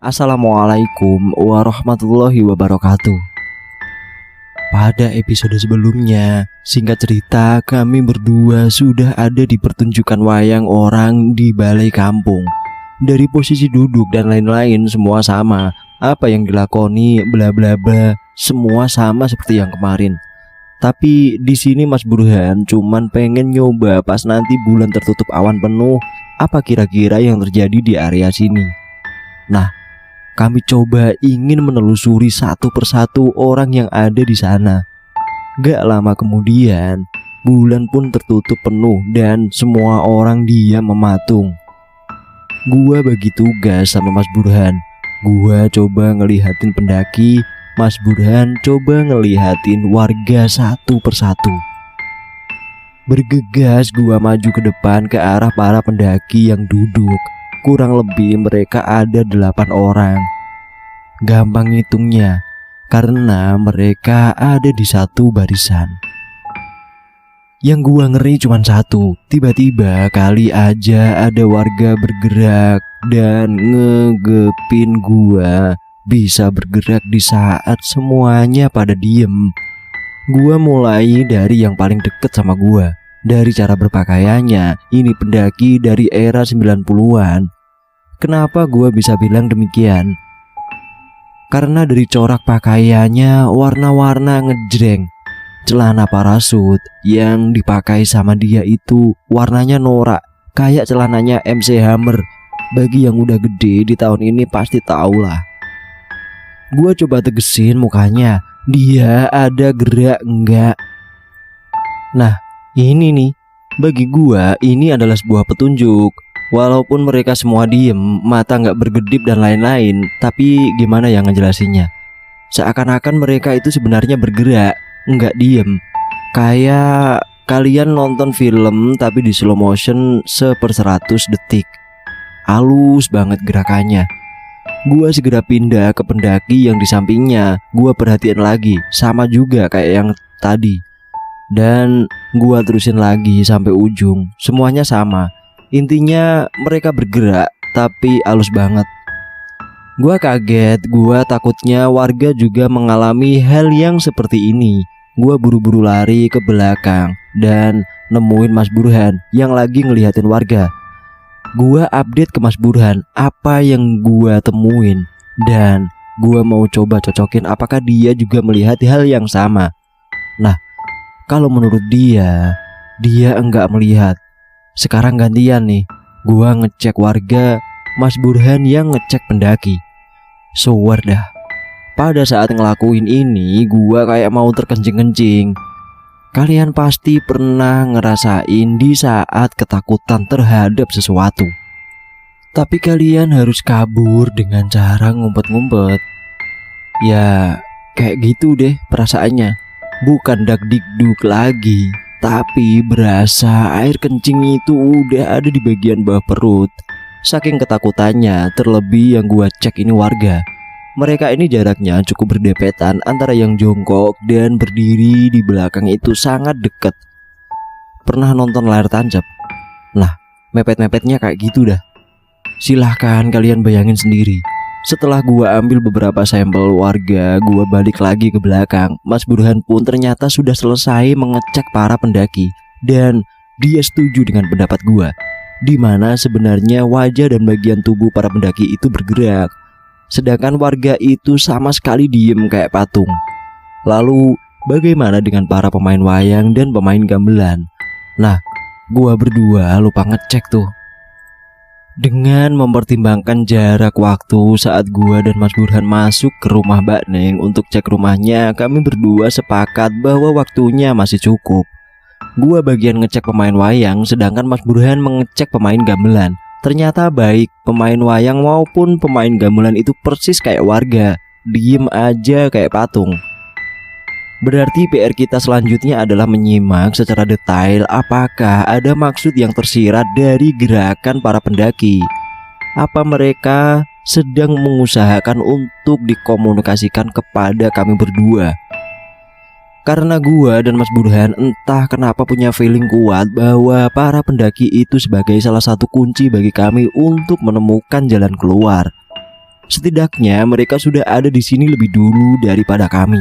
Assalamualaikum warahmatullahi wabarakatuh. Pada episode sebelumnya, singkat cerita, kami berdua sudah ada di pertunjukan wayang orang di balai kampung. Dari posisi duduk dan lain-lain semua sama. Apa yang dilakoni bla bla bla, semua sama seperti yang kemarin. Tapi di sini Mas Burhan cuman pengen nyoba pas nanti bulan tertutup awan penuh, apa kira-kira yang terjadi di area sini. Nah, kami coba ingin menelusuri satu persatu orang yang ada di sana. Gak lama kemudian, bulan pun tertutup penuh dan semua orang diam mematung. Gua bagi tugas sama Mas Burhan. Gua coba ngelihatin pendaki, Mas Burhan coba ngelihatin warga satu persatu. Bergegas gua maju ke depan ke arah para pendaki yang duduk. Kurang lebih mereka ada 8 orang. Gampang ngitungnya, karena mereka ada di satu barisan. Yang gua ngeri cuma satu, tiba-tiba kali aja ada warga bergerak dan ngegepin gua. Bisa bergerak di saat semuanya pada diem. Gua mulai dari yang paling deket sama gua. Dari cara berpakaiannya, ini pendaki dari era 90-an. Kenapa gua bisa bilang demikian? Karena dari corak pakaiannya warna-warna ngejreng. Celana parasut yang dipakai sama dia itu warnanya norak, kayak celananya MC Hammer. Bagi yang udah gede di tahun ini pasti tahu lah. Gua coba tegesin mukanya, dia ada gerak enggak? Nah, ini nih, bagi gua ini adalah sebuah petunjuk. Walaupun mereka semua diem, mata gak berkedip dan lain-lain, tapi gimana yang ngejelasinnya? Seakan-akan mereka itu sebenarnya bergerak, nggak diem. Kayak kalian nonton film tapi di slow motion 1/100 detik. Halus banget gerakannya. Gua segera pindah ke pendaki yang di sampingnya. Gua perhatiin lagi, sama juga kayak yang tadi. Dan gua terusin lagi sampai ujung. Semuanya sama. Intinya mereka bergerak tapi halus banget. Gua kaget, gua takutnya warga juga mengalami hal yang seperti ini. Gua buru-buru lari ke belakang dan nemuin Mas Burhan yang lagi ngeliatin warga. Gua update ke Mas Burhan apa yang gua temuin dan gua mau coba cocokin apakah dia juga melihat hal yang sama. Nah, kalau menurut dia enggak melihat. Sekarang gantian nih, gua ngecek warga, Mas Burhan yang ngecek pendaki. Suwer dah. Pada saat ngelakuin ini, gua kayak mau terkencing-kencing. Kalian pasti pernah ngerasain di saat ketakutan terhadap sesuatu. Tapi kalian harus kabur dengan cara ngumpet-ngumpet. Ya, kayak gitu deh perasaannya. Bukan dak-dikduk lagi, tapi berasa air kencing itu udah ada di bagian bawah perut. Saking ketakutannya, terlebih yang gua cek ini warga. Mereka ini jaraknya cukup berdepetan antara yang jongkok dan berdiri di belakang itu sangat dekat. Pernah nonton layar tancap? Nah, mepet-mepetnya kayak gitu dah. Silahkan kalian bayangin sendiri. Setelah gua ambil beberapa sampel warga, gua balik lagi ke belakang. Mas Burhan pun ternyata sudah selesai mengecek para pendaki. Dan dia setuju dengan pendapat gua, di mana sebenarnya wajah dan bagian tubuh para pendaki itu bergerak. Sedangkan warga itu sama sekali diem kayak patung. Lalu bagaimana dengan para pemain wayang dan pemain gamelan? Nah, gua berdua lupa ngecek tuh. Dengan mempertimbangkan jarak waktu saat gua dan Mas Burhan masuk ke rumah Mbak Neng untuk cek rumahnya, kami berdua sepakat bahwa waktunya masih cukup. Gua bagian ngecek pemain wayang, sedangkan Mas Burhan mengecek pemain gamelan. Ternyata baik pemain wayang maupun pemain gamelan itu persis kayak warga, diem aja kayak patung. Berarti PR kita selanjutnya adalah menyimak secara detail apakah ada maksud yang tersirat dari gerakan para pendaki. Apa mereka sedang mengusahakan untuk dikomunikasikan kepada kami berdua. Karena gua dan Mas Burhan entah kenapa punya feeling kuat bahwa para pendaki itu sebagai salah satu kunci bagi kami untuk menemukan jalan keluar. Setidaknya mereka sudah ada di sini lebih dulu daripada kami.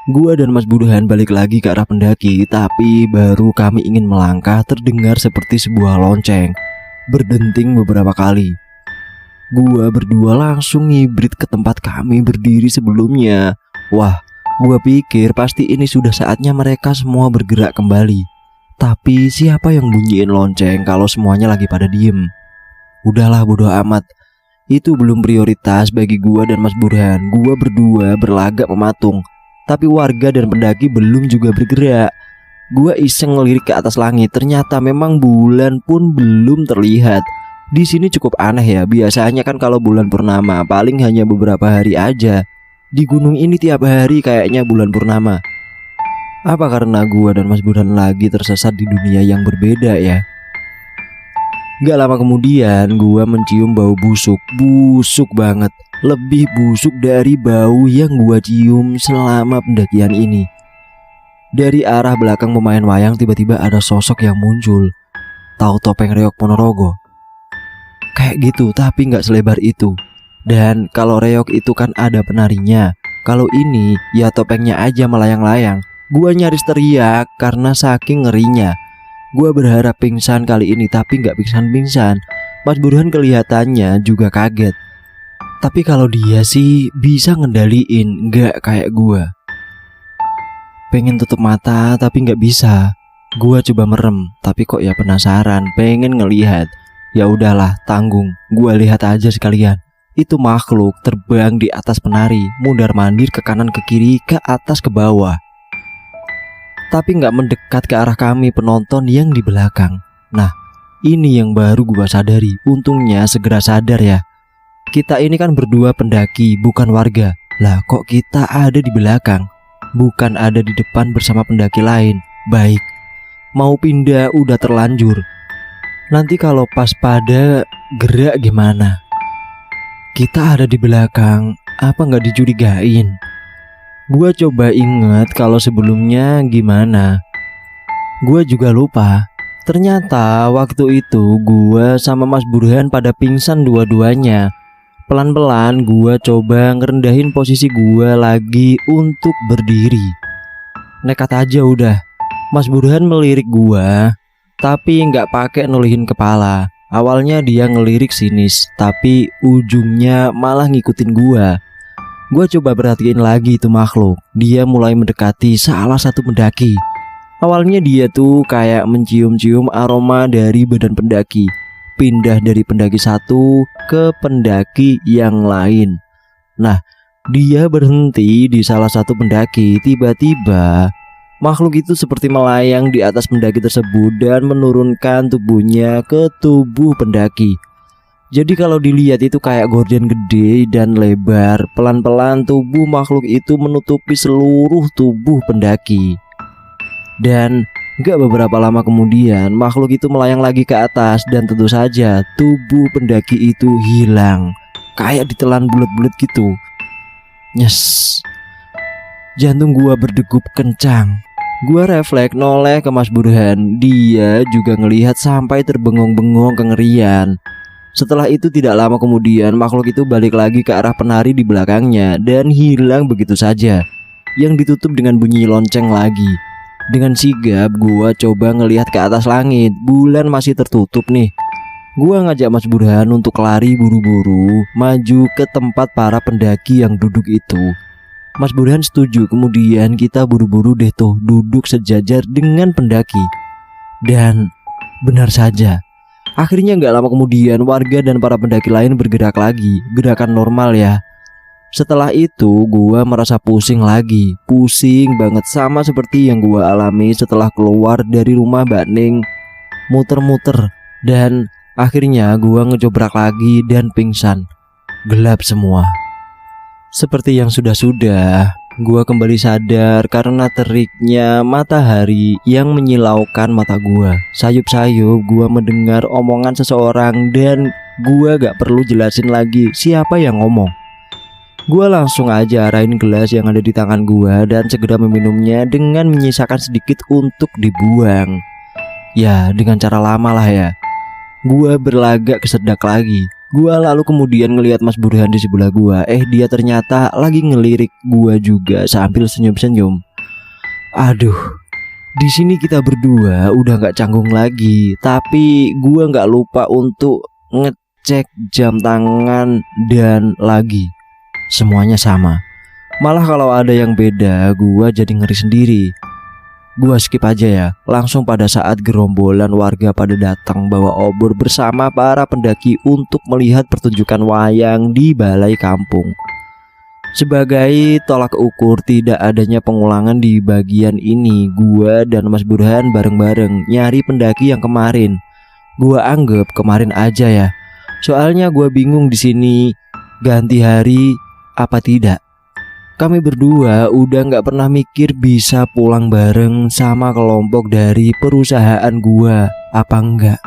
Gua dan Mas Burhan balik lagi ke arah pendaki, tapi baru kami ingin melangkah terdengar seperti sebuah lonceng berdenting beberapa kali. Gua berdua langsung ngibrit ke tempat kami berdiri sebelumnya. Wah, gua pikir pasti ini sudah saatnya mereka semua bergerak kembali. Tapi siapa yang bunyiin lonceng kalau semuanya lagi pada diem? Udahlah, bodo amat. Itu belum prioritas bagi gua dan Mas Burhan. Gua berdua berlagak mematung, tapi warga dan pendaki belum juga bergerak. Gua iseng ngelirik ke atas langit, ternyata memang bulan pun belum terlihat. Di sini cukup aneh ya, biasanya kan kalau bulan purnama paling hanya beberapa hari aja. Di gunung ini tiap hari kayaknya bulan purnama. Apa karena gua dan Mas Burhan lagi tersesat di dunia yang berbeda ya? Gak lama kemudian gua mencium bau busuk, busuk banget. Lebih busuk dari bau yang gua cium selama pendakian ini. Dari arah belakang pemain wayang tiba-tiba ada sosok yang muncul. Tahu topeng reok Ponorogo? Kayak gitu, tapi gak selebar itu. Dan kalau reok itu kan ada penarinya. Kalau ini ya topengnya aja melayang-layang. Gua nyaris teriak karena saking ngerinya. Gua berharap pingsan kali ini, tapi gak pingsan-pingsan. Mas Burhan kelihatannya juga kaget. Tapi kalau dia sih bisa ngendaliin, gak kayak gua. Pengen tutup mata tapi gak bisa. Gua coba merem, tapi kok ya penasaran, pengen ngelihat. Ya udahlah, tanggung. Gua lihat aja sekalian. Itu makhluk terbang di atas penari, mundar-mandir ke kanan ke kiri, ke atas ke bawah. Tapi gak mendekat ke arah kami penonton yang di belakang. Nah, ini yang baru gua sadari. Untungnya segera sadar ya. Kita ini kan berdua pendaki, bukan warga. Lah kok kita ada di belakang, bukan ada di depan bersama pendaki lain. Baik, mau pindah udah terlanjur. Nanti kalau pas pada gerak gimana? Kita ada di belakang, apa gak dicurigain? Gua coba ingat kalau sebelumnya gimana. Gua juga lupa. Ternyata waktu itu gua sama Mas Burhan pada pingsan dua-duanya. Pelan-pelan gua coba ngerendahin posisi gua lagi untuk berdiri. Nekat aja udah. Mas Burhan melirik gua, tapi nggak pakai nulihin kepala. Awalnya dia ngelirik sinis, tapi ujungnya malah ngikutin gua. Gua coba perhatiin lagi itu makhluk. Dia mulai mendekati salah satu pendaki. Awalnya dia tuh kayak mencium-cium aroma dari badan pendaki. Pindah dari pendaki satu ke pendaki yang lain. Nah, dia berhenti di salah satu pendaki. Tiba-tiba makhluk itu seperti melayang di atas pendaki tersebut dan menurunkan tubuhnya ke tubuh pendaki. Jadi kalau dilihat itu kayak gorden gede dan lebar. Pelan-pelan tubuh makhluk itu menutupi seluruh tubuh pendaki. Dan gak beberapa lama kemudian makhluk itu melayang lagi ke atas. Dan tentu saja tubuh pendaki itu hilang, kayak ditelan bulat-bulat gitu. Nyes. Jantung gua berdegup kencang. Gua refleks noleh ke Mas Burhan. Dia juga ngelihat sampai terbengong-bengong kengerian. Setelah itu tidak lama kemudian makhluk itu balik lagi ke arah penari di belakangnya dan hilang begitu saja, yang ditutup dengan bunyi lonceng lagi. Dengan sigap gua coba ngelihat ke atas langit. Bulan masih tertutup nih. Gua ngajak Mas Burhan untuk lari buru-buru maju ke tempat para pendaki yang duduk itu. Mas Burhan setuju. Kemudian kita buru-buru deh tuh duduk sejajar dengan pendaki. Dan benar saja, akhirnya gak lama kemudian warga dan para pendaki lain bergerak lagi. Gerakan normal ya. Setelah itu gua merasa pusing lagi. Pusing banget, sama seperti yang gua alami setelah keluar dari rumah Mbak Ning. Muter-muter. Dan akhirnya gua ngejobrak lagi dan pingsan. Gelap semua. Seperti yang sudah-sudah, gua kembali sadar karena teriknya matahari yang menyilaukan mata gua. Sayup-sayup gua mendengar omongan seseorang dan gua gak perlu jelasin lagi siapa yang ngomong. Gua langsung aja arahin gelas yang ada di tangan gua dan segera meminumnya dengan menyisakan sedikit untuk dibuang. Ya, dengan cara lama lah ya. Gua berlagak kesedak lagi. Gua lalu kemudian ngelihat Mas Burhan di sebelah gua. Dia ternyata lagi ngelirik gua juga sambil senyum-senyum. Aduh, di sini kita berdua udah nggak canggung lagi. Tapi gua nggak lupa untuk ngecek jam tangan dan lagi semuanya sama. Malah kalau ada yang beda, gua jadi ngeri sendiri. Gua skip aja ya. Langsung pada saat gerombolan warga pada datang bawa obor bersama para pendaki untuk melihat pertunjukan wayang di balai kampung. Sebagai tolak ukur tidak adanya pengulangan di bagian ini, gua dan Mas Burhan bareng-bareng nyari pendaki yang kemarin. Gua anggap kemarin aja ya. Soalnya gua bingung di sini ganti hari apa tidak. Kami berdua udah gak pernah mikir bisa pulang bareng sama kelompok dari perusahaan gua apa enggak.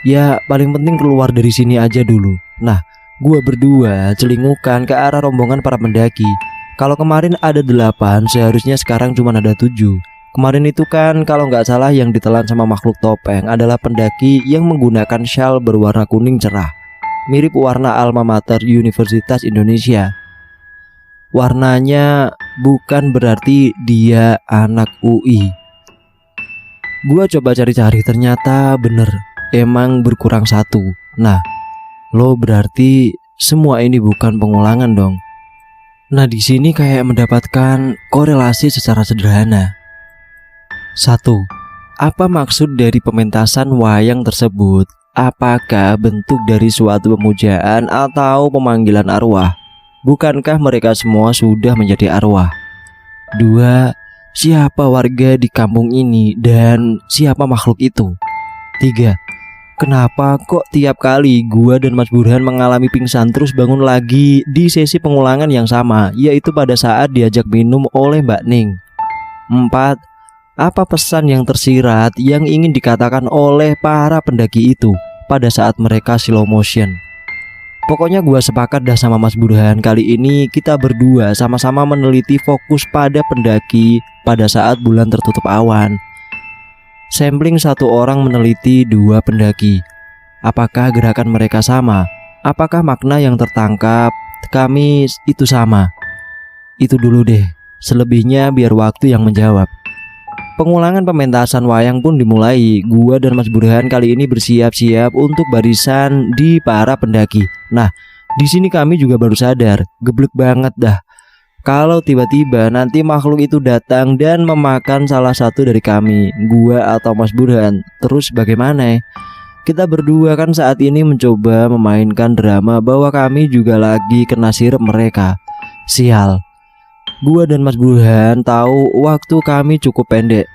Ya paling penting keluar dari sini aja dulu. Nah, gua berdua celingukan ke arah rombongan para pendaki. Kalau kemarin ada 8, seharusnya sekarang cuma ada 7. Kemarin itu kan kalau gak salah yang ditelan sama makhluk topeng adalah pendaki yang menggunakan syal berwarna kuning cerah, mirip warna alma mater Universitas Indonesia. Warnanya bukan berarti dia anak UI. Gua coba cari-cari, ternyata bener, emang berkurang 1. Nah, lo berarti semua ini bukan pengulangan dong. Nah, di sini kayak mendapatkan korelasi secara sederhana. 1. Apa maksud dari pementasan wayang tersebut? Apakah bentuk dari suatu pemujaan atau pemanggilan arwah? Bukankah mereka semua sudah menjadi arwah? 2. Siapa warga di kampung ini dan siapa makhluk itu? 3. Kenapa kok tiap kali gua dan Mas Burhan mengalami pingsan terus bangun lagi di sesi pengulangan yang sama, yaitu pada saat diajak minum oleh Mbak Ning? 4. Apa pesan yang tersirat yang ingin dikatakan oleh para pendaki itu pada saat mereka slow motion? Pokoknya gua sepakat dah sama Mas Burhan. Kali ini kita berdua sama-sama meneliti fokus pada pendaki pada saat bulan tertutup awan. Sampling 1 orang meneliti 2 pendaki. Apakah gerakan mereka sama? Apakah makna yang tertangkap kami itu sama? Itu dulu deh. Selebihnya biar waktu yang menjawab. Pengulangan pementasan wayang pun dimulai. Gua dan Mas Burhan kali ini bersiap-siap untuk barisan di para pendaki. Nah, di sini kami juga baru sadar, geblek banget dah. Kalau tiba-tiba nanti makhluk itu datang dan memakan salah satu dari kami, gua atau Mas Burhan, terus bagaimana? Kita berdua kan saat ini mencoba memainkan drama bahwa kami juga lagi kena sirep mereka. Sial. Gua dan Mas Burhan tahu waktu kami cukup pendek.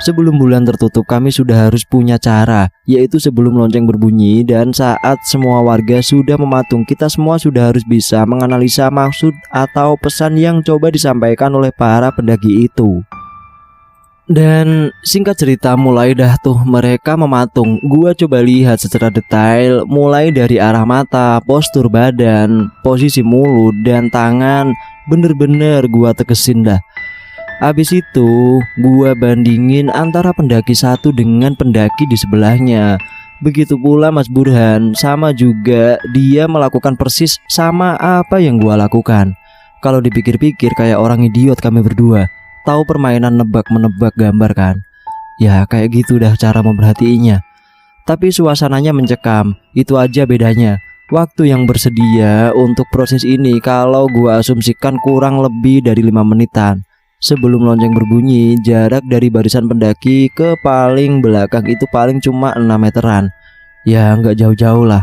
Sebelum bulan tertutup kami sudah harus punya cara, yaitu sebelum lonceng berbunyi dan saat semua warga sudah mematung, kita semua sudah harus bisa menganalisa maksud atau pesan yang coba disampaikan oleh para pendaki itu. Dan singkat cerita mulai dah tuh mereka mematung. Gua coba lihat secara detail mulai dari arah mata, postur badan, posisi mulut dan tangan. Bener-bener gua tekesin dah. Habis itu gua bandingin antara pendaki satu dengan pendaki di sebelahnya. Begitu pula Mas Burhan, sama juga dia melakukan persis sama apa yang gua lakukan. Kalau dipikir-pikir kayak orang idiot kami berdua. Tahu permainan nebak-menebak gambar kan? Ya kayak gitu dah cara memerhatiinya. Tapi suasananya mencekam, itu aja bedanya. Waktu yang bersedia untuk proses ini kalau gua asumsikan kurang lebih dari 5 menitan. Sebelum lonceng berbunyi, jarak dari barisan pendaki ke paling belakang itu paling cuma 6 meteran. Ya nggak jauh-jauh lah.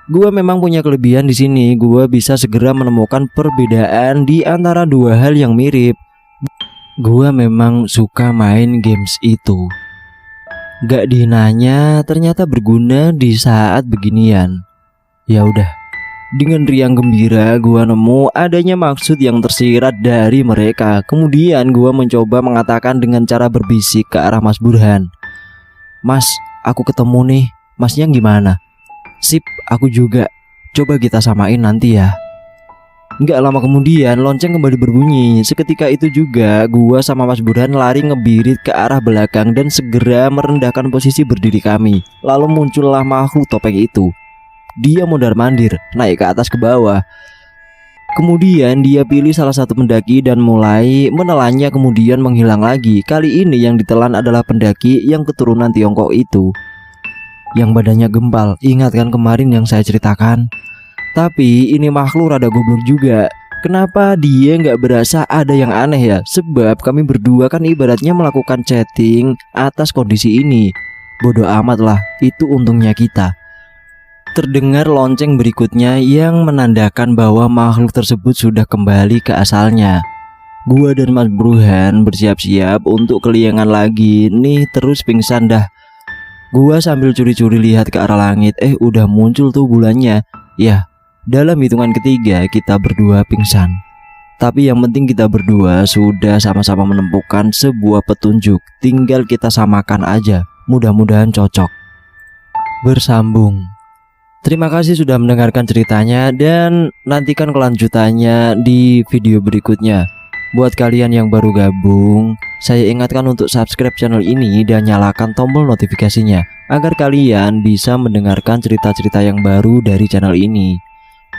Gua memang punya kelebihan di sini. Gua bisa segera menemukan perbedaan di antara 2 hal yang mirip. Gua memang suka main games itu. Gak dinanya ternyata berguna di saat beginian. Ya udah, dengan riang gembira gua nemu adanya maksud yang tersirat dari mereka. Kemudian gua mencoba mengatakan dengan cara berbisik ke arah Mas Burhan. Mas, aku ketemu nih. Masnya gimana? Sip, aku juga. Coba kita samain nanti ya. Nggak lama kemudian lonceng kembali berbunyi. Seketika itu juga gua sama Mas Burhan lari ngebirit ke arah belakang dan segera merendahkan posisi berdiri kami. Lalu muncullah makhluk topeng itu. dia mondar-mandir naik ke atas ke bawah. Kemudian dia pilih salah satu pendaki dan mulai menelannya, kemudian menghilang lagi. Kali ini yang ditelan adalah pendaki yang keturunan Tiongkok itu, yang badannya gempal. Ingat kan kemarin yang saya ceritakan? Tapi ini makhluk rada goblok juga. Kenapa dia nggak berasa ada yang aneh ya? Sebab kami berdua kan ibaratnya melakukan chatting atas kondisi ini. Bodoh amat lah, itu untungnya kita. Terdengar lonceng berikutnya yang menandakan bahwa makhluk tersebut sudah kembali ke asalnya. Gua dan Mas Bruhan bersiap-siap untuk keliangan lagi. Nih terus pingsan dah. Gua sambil curi-curi lihat ke arah langit. Udah muncul tuh bulannya. Ya, dalam hitungan ketiga kita berdua pingsan. Tapi yang penting kita berdua sudah sama-sama menemukan sebuah petunjuk. Tinggal kita samakan aja. Mudah-mudahan cocok. Bersambung. Terima kasih sudah mendengarkan ceritanya dan nantikan kelanjutannya di video berikutnya. Buat kalian yang baru gabung, saya ingatkan untuk subscribe channel ini dan nyalakan tombol notifikasinya agar kalian bisa mendengarkan cerita-cerita yang baru dari channel ini.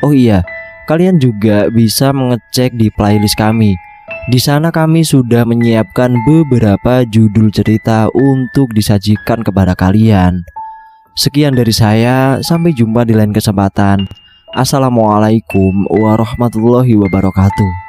Oh iya, kalian juga bisa mengecek di playlist kami. Di sana kami sudah menyiapkan beberapa judul cerita untuk disajikan kepada kalian. Sekian dari saya, sampai jumpa di lain kesempatan. Assalamualaikum warahmatullahi wabarakatuh.